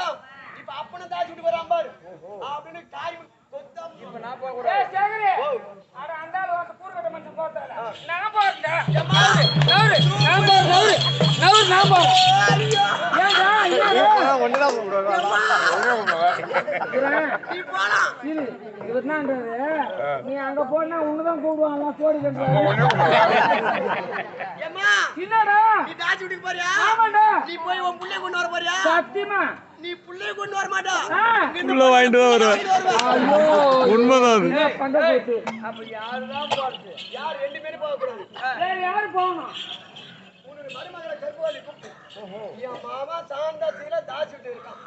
வரான் இப்ப அப்பனை தாச்சு விட்டு வரான் பாரு அப்படின்னு காய் இப்ப நான் போக கூடாது. சேகரே அட அந்தால வந்து கூறுகட்ட மனுஷன் போறானே நான் போறேன்டா நான் போறேன் ஏன்டா ஒண்ணுதான் நீ போலாம் இவர் என்னன்றாரு நீ அங்க போனா உன்னதான் கூடுவாங்க சோடி கண்டுறாரு ஏம்மா என்னடா நீ தாச்சு விட்டு போறியா ஆமாடா நீ போய் உன் புள்ளைய கொண்டு வர போறியா சத்தியமா நீ புள்ளைய கொண்டு வர மாட்டா உள்ள வாங்கிட்டு தான் வருவேன் உண்மைதான் அது பண்ட போச்சு அப்ப யாருதான் போறது யார் ரெண்டு பேரும் போக கூடாது வேற யாரு போகணும் உன்னுடைய மருமகளை கருப்புவாளி கூப்பிட்டு என் மாமா சாந்தா தீர தாச்சு விட்டு இருக்கான்